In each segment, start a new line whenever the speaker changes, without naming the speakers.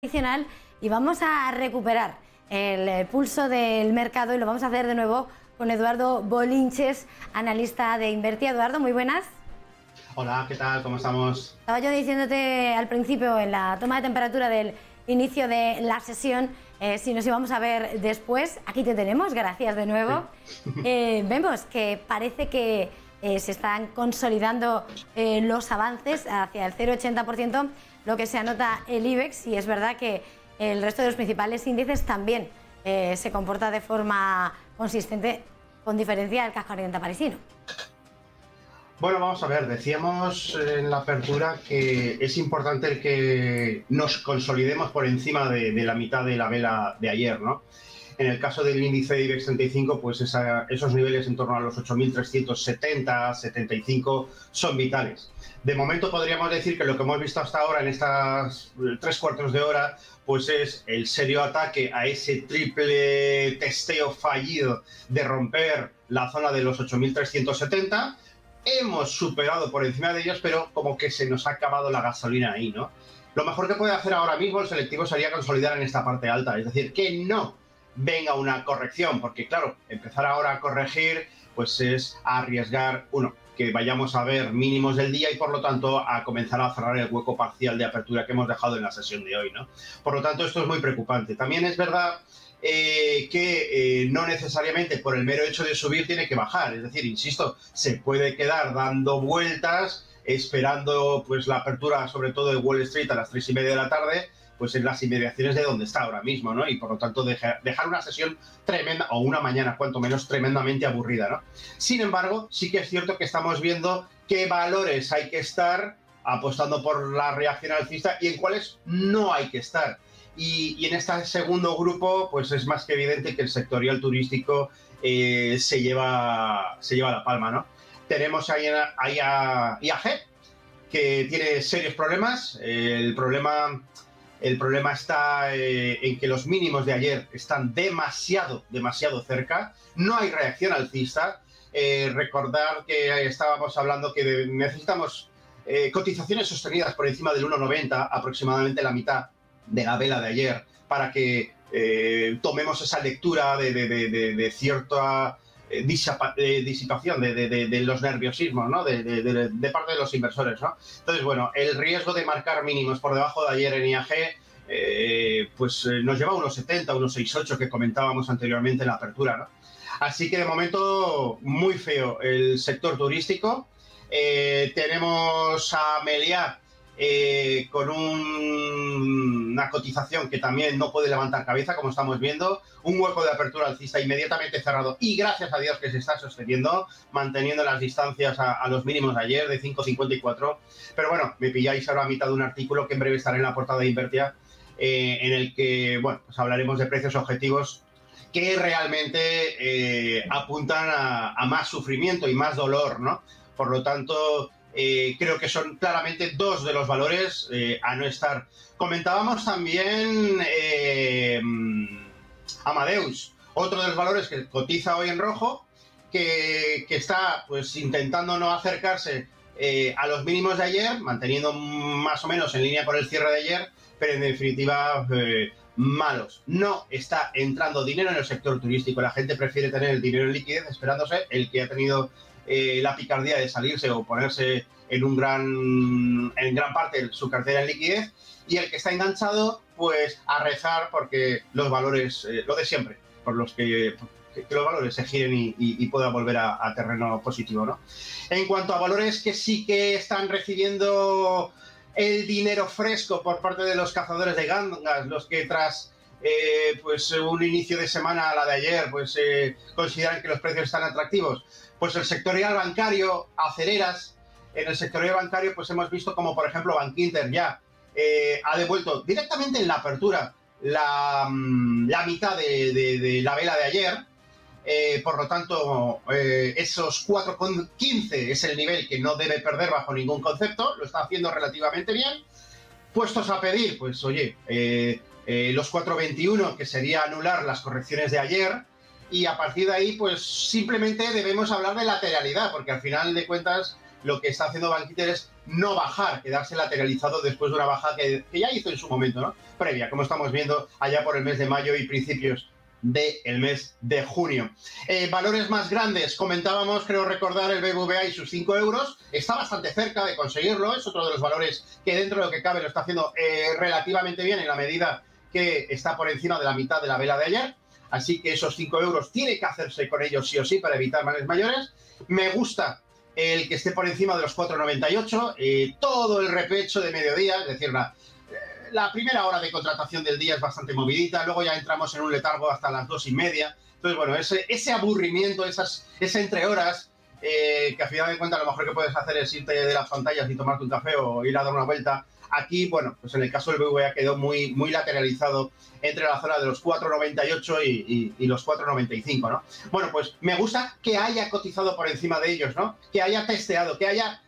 tradicional y vamos a recuperar el pulso del mercado y lo vamos a hacer de nuevo con Eduardo Bolinches, analista de Invertia. Eduardo, muy buenas.
Hola, ¿qué tal? ¿Cómo estamos?
Estaba yo diciéndote al principio en la toma de temperatura del inicio de la sesión si nos íbamos a ver después. Aquí te tenemos, gracias de nuevo. Sí. Vemos que parece que se están consolidando los avances hacia el 0,80%, lo que se anota el IBEX, y es verdad que el resto de los principales índices también se comporta de forma consistente, con diferencia del CAC 40 parisino.
Bueno, vamos a ver, decíamos en la apertura que es importante el que nos consolidemos por encima de la mitad de la vela de ayer, ¿no? En el caso del índice IBEX 35, pues esos niveles en torno a los 8.370, 75 son vitales. De momento podríamos decir que lo que hemos visto hasta ahora en estas 3/4 de hora, pues es el serio ataque a ese triple testeo fallido de romper la zona de los 8.370. Hemos superado por encima de ellos, pero como que se nos ha acabado la gasolina ahí, ¿no? Lo mejor que puede hacer ahora mismo el selectivo sería consolidar en esta parte alta, es decir, que no venga una corrección, porque claro, empezar ahora a corregir, pues es arriesgar, uno, que vayamos a ver mínimos del día y por lo tanto a comenzar a cerrar el hueco parcial de apertura que hemos dejado en la sesión de hoy, ¿no? Por lo tanto, esto es muy preocupante. También es verdad que no necesariamente por el mero hecho de subir tiene que bajar, es decir, insisto, se puede quedar dando vueltas esperando pues la apertura sobre todo de Wall Street a las 3:30 de la tarde, pues en las inmediaciones de donde está ahora mismo, ¿no? Y por lo tanto dejar una sesión tremenda, o una mañana cuanto menos tremendamente aburrida, ¿no? Sin embargo, sí que es cierto que estamos viendo qué valores hay que estar apostando por la reacción alcista y en cuáles no hay que estar. Y en este segundo grupo, pues es más que evidente que el sectorial turístico se lleva la palma, ¿no? Tenemos ahí a IAG, que tiene serios problemas. El problema está en que los mínimos de ayer están demasiado cerca. No hay reacción alcista. Recordar que estábamos hablando que necesitamos cotizaciones sostenidas por encima del 1,90, aproximadamente la mitad de la vela de ayer, para que tomemos esa lectura de cierta disipación de los nerviosismos, ¿no? de parte de los inversores, ¿no? Entonces, bueno, el riesgo de marcar mínimos por debajo de ayer en IAG nos lleva a unos 70, unos 6,8 que comentábamos anteriormente en la apertura, ¿no? Así que de momento muy feo el sector turístico. Tenemos a Meliá con una cotización que también no puede levantar cabeza, como estamos viendo, un hueco de apertura alcista inmediatamente cerrado y gracias a Dios que se está sosteniendo, manteniendo las distancias a los mínimos de ayer de 5,54. Pero bueno, me pilláis ahora a mitad de un artículo que en breve estará en la portada de Invertia, en el que, bueno, pues hablaremos de precios objetivos que realmente apuntan a más sufrimiento y más dolor, ¿no? Por lo tanto, creo que son claramente dos de los valores a no estar. Comentábamos también Amadeus, otro de los valores que cotiza hoy en rojo, que está pues intentando no acercarse a los mínimos de ayer, manteniendo más o menos en línea con el cierre de ayer, pero en definitiva malos. No está entrando dinero en el sector turístico. La gente prefiere tener el dinero en liquidez esperándose el que ha tenido la picardía de salirse o ponerse en gran parte su cartera en liquidez, y el que está enganchado, pues a rezar porque los valores, lo de siempre, por los que los valores se giren y puedan volver a terreno positivo, ¿no? En cuanto a valores que sí que están recibiendo el dinero fresco por parte de los cazadores de gangas, los que tras pues un inicio de semana, la de ayer, pues consideran que los precios están atractivos, pues el sectorial bancario, Aceleras. En el sectorial bancario pues hemos visto como por ejemplo Bankinter ya ha devuelto directamente en la apertura la mitad de la vela de ayer. Por lo tanto, esos 4,15 es el nivel que no debe perder bajo ningún concepto, lo está haciendo relativamente bien. Puestos a pedir, pues oye, los 4,21, que sería anular las correcciones de ayer, y a partir de ahí, pues simplemente debemos hablar de lateralidad, porque al final de cuentas lo que está haciendo Bankinter es no bajar, quedarse lateralizado después de una baja que ya hizo en su momento, ¿no? Previa, como estamos viendo allá por el mes de mayo y principios del mes de junio. Valores más grandes, comentábamos, creo recordar, el BBVA y sus 5 euros, está bastante cerca de conseguirlo, es otro de los valores que dentro de lo que cabe lo está haciendo relativamente bien en la medida que está por encima de la mitad de la vela de ayer, así que esos 5 euros tiene que hacerse con ellos sí o sí para evitar males mayores. Me gusta el que esté por encima de los 4,98, todo el repecho de mediodía, es decir, la primera hora de contratación del día es bastante movidita, luego ya entramos en un letargo hasta las 2:30. Entonces, bueno, ese aburrimiento, ese entre horas, que a final de cuentas lo mejor que puedes hacer es irte de las pantallas y tomarte un café o ir a dar una vuelta. Aquí, bueno, pues en el caso del BBVA quedó muy lateralizado entre la zona de los 4,98 y los 4,95, ¿no? Bueno, pues me gusta que haya cotizado por encima de ellos, ¿no? Que haya testeado, que haya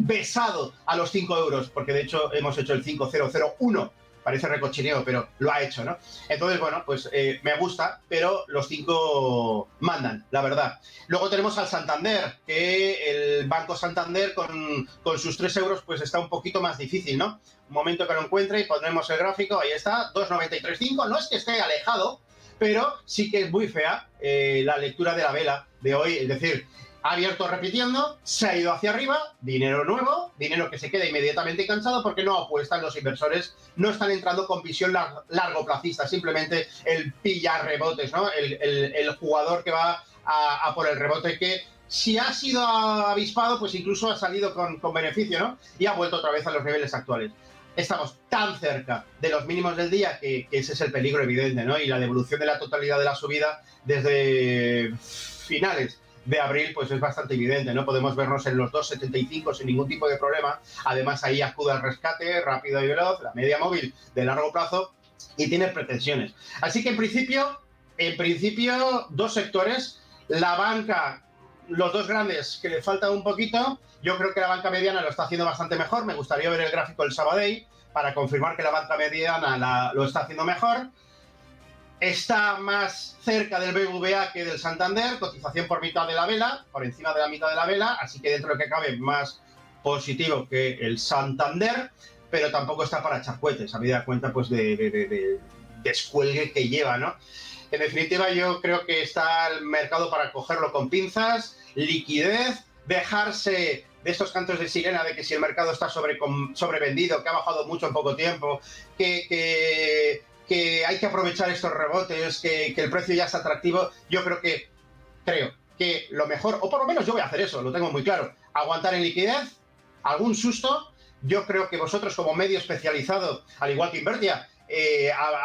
besado a los 5 euros, porque de hecho hemos hecho el 5,001, parece recochineo, pero lo ha hecho, ¿no? Entonces, bueno, pues me gusta, pero los 5 mandan, la verdad. Luego tenemos al Santander, que el Banco Santander con sus 3 euros pues está un poquito más difícil, ¿no? Un momento que lo encuentre y pondremos el gráfico, ahí está, 2,93,5, no es que esté alejado, pero sí que es muy fea la lectura de la vela de hoy, es decir, ha abierto repitiendo, se ha ido hacia arriba, dinero nuevo, dinero que se queda inmediatamente cansado porque no apuestan los inversores, no están entrando con visión largoplacista, simplemente el pillar rebotes, ¿no? El jugador que va a por el rebote que si ha sido avispado, pues incluso ha salido con beneficio, ¿no? Y ha vuelto otra vez a los niveles actuales. Estamos tan cerca de los mínimos del día que ese es el peligro evidente, ¿no? Y la devolución de la totalidad de la subida desde finales de abril, pues es bastante evidente, ¿no? Podemos vernos en los 2,75 sin ningún tipo de problema. Además, ahí acude al rescate rápido y veloz, la media móvil de largo plazo y tiene pretensiones. Así que en principio, dos sectores. La banca, los dos grandes, que le falta un poquito. Yo creo que la banca mediana lo está haciendo bastante mejor. Me gustaría ver el gráfico del Sabadell para confirmar que la banca mediana lo está haciendo mejor. Está más cerca del BBVA que del Santander, cotización por mitad de la vela, por encima de la mitad de la vela, así que dentro de lo que cabe más positivo que el Santander, pero tampoco está para echar cohetes, habida cuenta pues de descuelgue que lleva, ¿no? En definitiva, yo creo que está el mercado para cogerlo con pinzas, liquidez, dejarse de estos cantos de sirena de que si el mercado está sobrevendido, que ha bajado mucho en poco tiempo, que hay que aprovechar estos rebotes, que el precio ya es atractivo. Yo creo que lo mejor, o por lo menos yo voy a hacer eso, lo tengo muy claro, aguantar en liquidez, algún susto. Yo creo que vosotros como medio especializado, al igual que Invertia,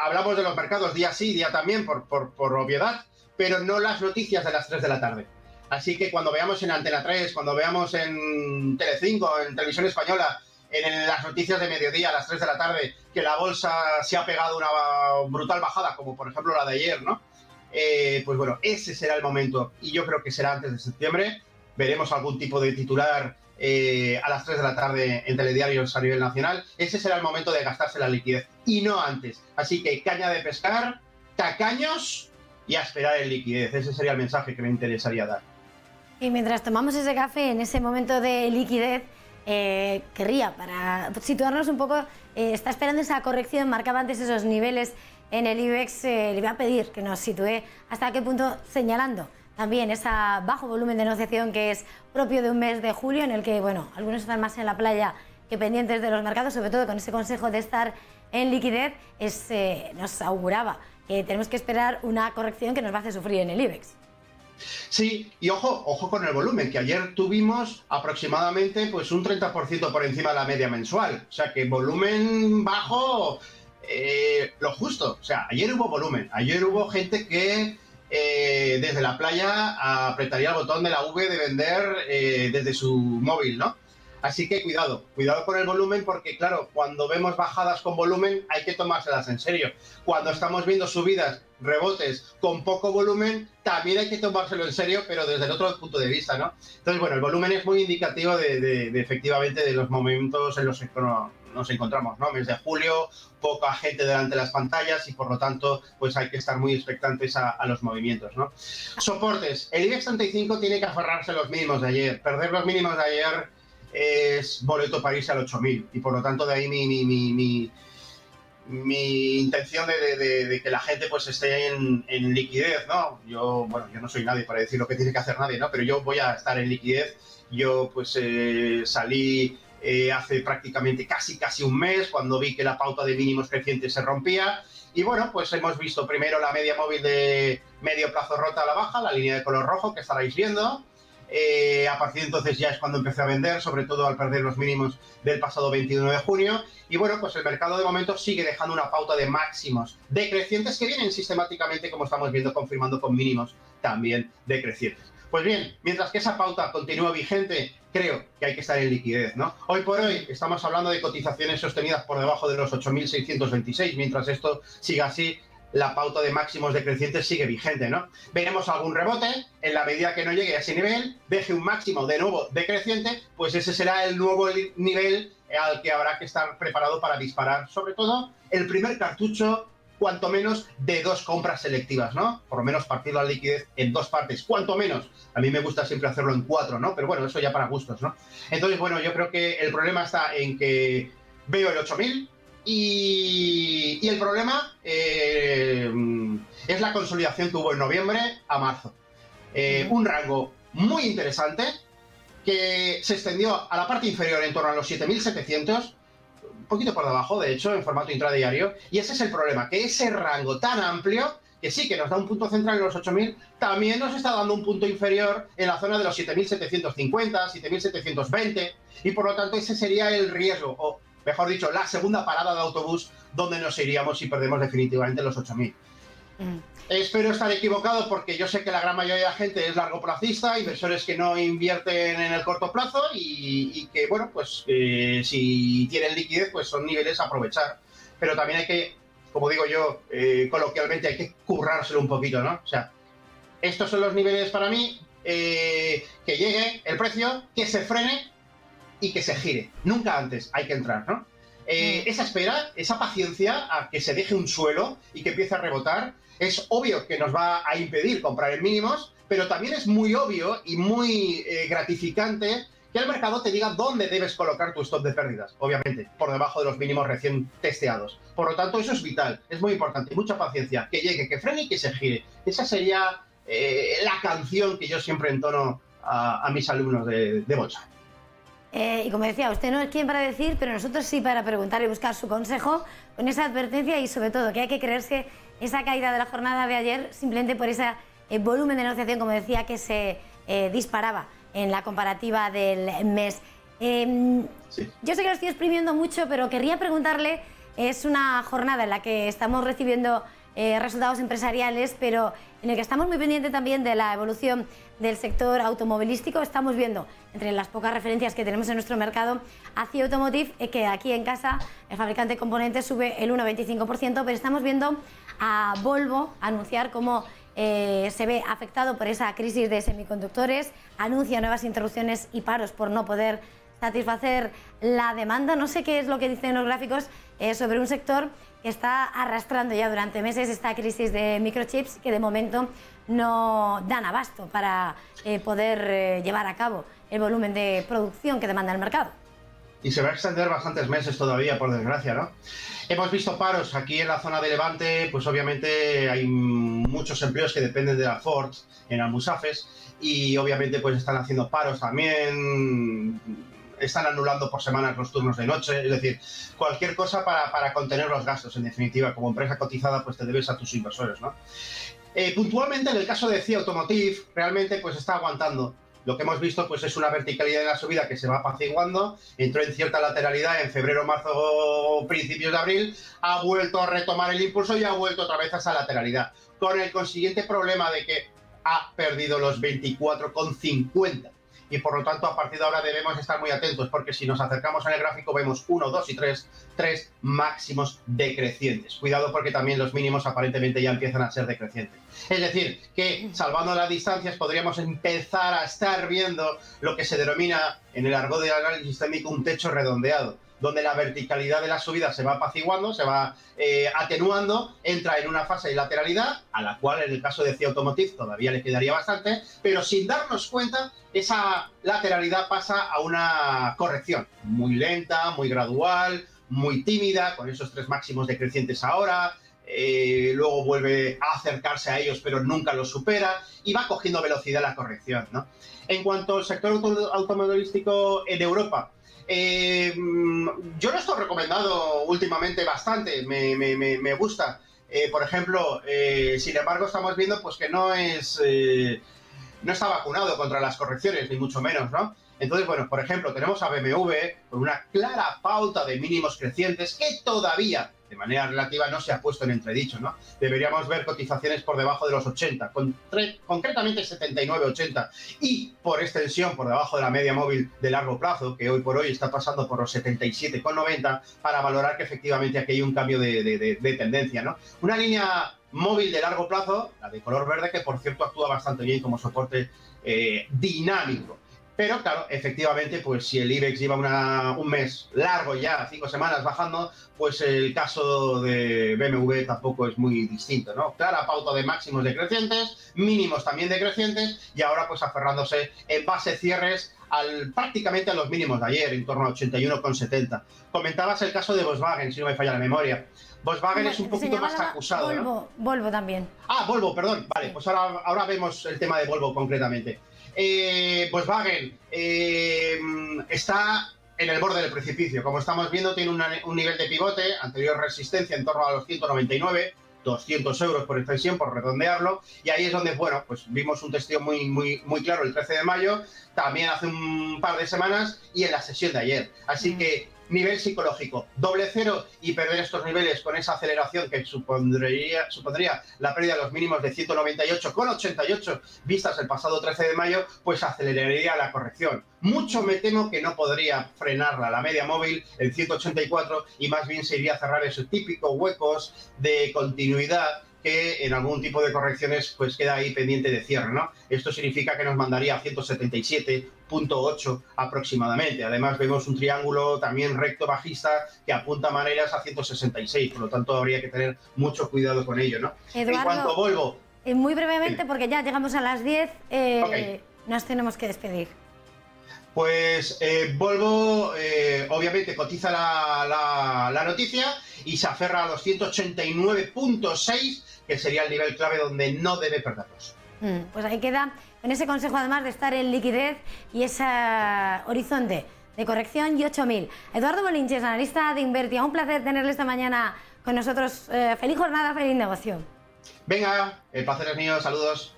hablamos de los mercados día sí, día también, por obviedad, pero no las noticias de las 3 de la tarde. Así que cuando veamos en Antena 3, cuando veamos en Telecinco, en Televisión Española, en las noticias de mediodía a las 3 de la tarde, que la bolsa se ha pegado una brutal bajada, como por ejemplo la de ayer, ¿no? Pues bueno, ese será el momento, y yo creo que será antes de septiembre. Veremos algún tipo de titular a las 3 de la tarde en telediarios a nivel nacional. Ese será el momento de gastarse la liquidez, y no antes. Así que caña de pescar, tacaños y a esperar en liquidez. Ese sería el mensaje que me interesaría dar.
Y mientras tomamos ese café en ese momento de liquidez, querría, para situarnos un poco, está esperando esa corrección, marcaba antes esos niveles en el IBEX, le voy a pedir que nos sitúe hasta qué punto, señalando también ese bajo volumen de negociación que es propio de un mes de julio, en el que, bueno, algunos están más en la playa que pendientes de los mercados, sobre todo con ese consejo de estar en liquidez, nos auguraba que tenemos que esperar una corrección que nos va a hacer sufrir en el IBEX.
Sí, y ojo con el volumen, que ayer tuvimos aproximadamente pues un 30% por encima de la media mensual. O sea que volumen bajo, lo justo. O sea, ayer hubo volumen, ayer hubo gente que desde la playa apretaría el botón de la V de vender desde su móvil, ¿no? Así que cuidado con el volumen, porque claro, cuando vemos bajadas con volumen hay que tomárselas en serio. Cuando estamos viendo subidas, rebotes con poco volumen, también hay que tomárselo en serio, pero desde el otro punto de vista, ¿no? Entonces, bueno, el volumen es muy indicativo de efectivamente de los momentos en los que nos encontramos, ¿no? Mes de julio, poca gente delante de las pantallas y por lo tanto pues hay que estar muy expectantes a los movimientos, ¿no? Soportes. El IBEX 35 tiene que aferrarse a los mínimos de ayer. Perder los mínimos de ayer es boleto para irse al 8000 y por lo tanto de ahí mi intención de que la gente pues esté en liquidez, ¿no? Yo no soy nadie para decir lo que tiene que hacer nadie, ¿no? Pero yo voy a estar en liquidez. Yo pues salí hace prácticamente casi un mes cuando vi que la pauta de mínimos crecientes se rompía y bueno, pues hemos visto primero la media móvil de medio plazo rota a la baja, la línea de color rojo que estaréis viendo. A partir de entonces ya es cuando empecé a vender, sobre todo al perder los mínimos del pasado 21 de junio. Y bueno, pues el mercado de momento sigue dejando una pauta de máximos decrecientes que vienen sistemáticamente, como estamos viendo, confirmando con mínimos también decrecientes. Pues bien, mientras que esa pauta continúa vigente, creo que hay que estar en liquidez, ¿no? Hoy por hoy estamos hablando de cotizaciones sostenidas por debajo de los 8.626, mientras esto siga así, la pauta de máximos decrecientes sigue vigente, ¿no? Veremos algún rebote, en la medida que no llegue a ese nivel, deje un máximo de nuevo decreciente, pues ese será el nuevo nivel al que habrá que estar preparado para disparar, sobre todo, el primer cartucho, cuanto menos, de 2 compras selectivas, ¿no? Por lo menos partir la liquidez en 2 partes, cuanto menos. A mí me gusta siempre hacerlo en 4, ¿no? Pero bueno, eso ya para gustos, ¿no? Entonces, bueno, yo creo que el problema está en que veo el 8000, y el problema es la consolidación que hubo en noviembre a marzo. Un rango muy interesante que se extendió a la parte inferior en torno a los 7.700, un poquito por debajo, de hecho, en formato intradiario. Y ese es el problema, que ese rango tan amplio, que sí que nos da un punto central en los 8.000, también nos está dando un punto inferior en la zona de los 7.750, 7.720, y por lo tanto ese sería el riesgo, o mejor dicho, la segunda parada de autobús donde nos iríamos si perdemos definitivamente los 8.000. Espero estar equivocado porque yo sé que la gran mayoría de la gente es largoplacista, inversores que no invierten en el corto plazo y que, bueno, pues si tienen liquidez, pues son niveles a aprovechar. Pero también hay que, como digo yo, coloquialmente, hay que currárselo un poquito, ¿no? O sea, estos son los niveles para mí, que llegue el precio, que se frene y que se gire. Nunca antes hay que entrar, ¿no? Esa espera, esa paciencia a que se deje un suelo y que empiece a rebotar, es obvio que nos va a impedir comprar en mínimos, pero también es muy obvio y muy gratificante que el mercado te diga dónde debes colocar tu stop de pérdidas, obviamente, por debajo de los mínimos recién testeados. Por lo tanto, eso es vital, es muy importante, mucha paciencia, que llegue, que frene y que se gire. Esa sería la canción que yo siempre entono a mis alumnos de bolsa.
Y como decía, usted no es quien para decir, pero nosotros sí para preguntar y buscar su consejo con esa advertencia y sobre todo que hay que creerse esa caída de la jornada de ayer simplemente por ese volumen de negociación, como decía, que se disparaba en la comparativa del mes. Sí. Yo sé que lo estoy exprimiendo mucho, pero querría preguntarle, es una jornada en la que estamos recibiendo resultados empresariales, pero en el que estamos muy pendientes también de la evolución del sector automovilístico. Estamos viendo, entre las pocas referencias que tenemos en nuestro mercado, ACI Automotive, que aquí en casa, el fabricante de componentes, sube el 1,25%, pero estamos viendo a Volvo anunciar cómo se ve afectado por esa crisis de semiconductores, anuncia nuevas interrupciones y paros por no poder satisfacer la demanda. No sé qué es lo que dicen los gráficos sobre un sector que está arrastrando ya durante meses esta crisis de microchips que de momento no dan abasto para poder llevar a cabo el volumen de producción que demanda el mercado.
Y se va a extender bastantes meses todavía, por desgracia, ¿no? Hemos visto paros aquí en la zona de Levante, pues obviamente hay muchos empleos que dependen de la Ford en Almusafes y obviamente pues están haciendo paros también, están anulando por semanas los turnos de noche, es decir, cualquier cosa para contener los gastos, en definitiva, como empresa cotizada pues te debes a tus inversores, ¿no? Puntualmente en el caso de ACI Automotive realmente pues está aguantando. Lo que hemos visto pues es una verticalidad de la subida que se va apaciguando, entró en cierta lateralidad en febrero, marzo, principios de abril, ha vuelto a retomar el impulso y ha vuelto otra vez a esa lateralidad, con el consiguiente problema de que ha perdido los 24,50 y por lo tanto a partir de ahora debemos estar muy atentos porque si nos acercamos en el gráfico vemos 1, 2 y 3 máximos decrecientes. Cuidado porque también los mínimos aparentemente ya empiezan a ser decrecientes. Es decir, que salvando las distancias podríamos empezar a estar viendo lo que se denomina en el argot del análisis técnico un techo redondeado, donde la verticalidad de la subida se va apaciguando, se va atenuando, entra en una fase de lateralidad, a la cual en el caso de CIA Automotive todavía le quedaría bastante, pero sin darnos cuenta, esa lateralidad pasa a una corrección muy lenta, muy gradual, muy tímida, con esos 3 máximos decrecientes ahora, luego vuelve a acercarse a ellos, pero nunca los supera, y va cogiendo velocidad la corrección, ¿no? En cuanto al sector automovilístico en Europa, yo lo estoy recomendando últimamente bastante, me gusta. Por ejemplo, sin embargo, estamos viendo pues, que no está vacunado contra las correcciones, ni mucho menos, ¿no? Entonces, bueno, por ejemplo, tenemos a BMW con una clara pauta de mínimos crecientes que todavía, de manera relativa, no se ha puesto en entredicho, ¿no? Deberíamos ver cotizaciones por debajo de los 80, concretamente 79-80, y por extensión por debajo de la media móvil de largo plazo, que hoy por hoy está pasando por los 77,90, para valorar que efectivamente aquí hay un cambio de tendencia, ¿no? Una línea móvil de largo plazo, la de color verde, que por cierto actúa bastante bien como soporte dinámico. Pero claro, efectivamente, pues si el IBEX lleva un mes largo ya, 5 semanas bajando, pues el caso de BMW tampoco es muy distinto, ¿no? Clara pauta de máximos decrecientes, mínimos también decrecientes, y ahora pues aferrándose en base cierres prácticamente a los mínimos de ayer, en torno a 81,70. Comentabas el caso de Volkswagen, si no me falla la memoria. Volkswagen es un poquito más acusado, ¿no?
Volvo también.
Ah, Volvo, perdón. Vale, pues ahora vemos el tema de Volvo concretamente. Volkswagen está en el borde del precipicio. Como estamos viendo, tiene un nivel de pivote, anterior resistencia en torno a los 199, 200 euros por extensión, por redondearlo, y ahí es donde, bueno, pues vimos un testeo muy claro el 13 de mayo, también hace un par de semanas y en la sesión de ayer. Así que nivel psicológico, doble cero, y perder estos niveles con esa aceleración que supondría la pérdida de los mínimos de 198,88 vistas el pasado 13 de mayo, pues aceleraría la corrección. Mucho me temo que no podría frenarla la media móvil en 184 y más bien se iría a cerrar esos típicos huecos de continuidad que en algún tipo de correcciones pues queda ahí pendiente de cierre, ¿no? Esto significa que nos mandaría a 177,8 aproximadamente. Además vemos un triángulo también recto bajista que apunta maneras a 166, por lo tanto habría que tener mucho cuidado con ello, ¿no?
Eduardo,
en cuanto a Volvo...
muy brevemente, porque ya llegamos a las 10,
okay,
nos tenemos que despedir.
Pues Volvo obviamente cotiza la noticia y se aferra a los 189,6, que sería el nivel clave donde no debe perderlos.
Pues ahí queda, con ese consejo además de estar en liquidez y ese horizonte de corrección y 8.000. Eduardo Bolinches, analista de Invertia, un placer tenerle esta mañana con nosotros. Feliz jornada, feliz negocio.
Venga, el placer es mío, saludos.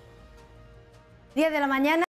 10 de la mañana.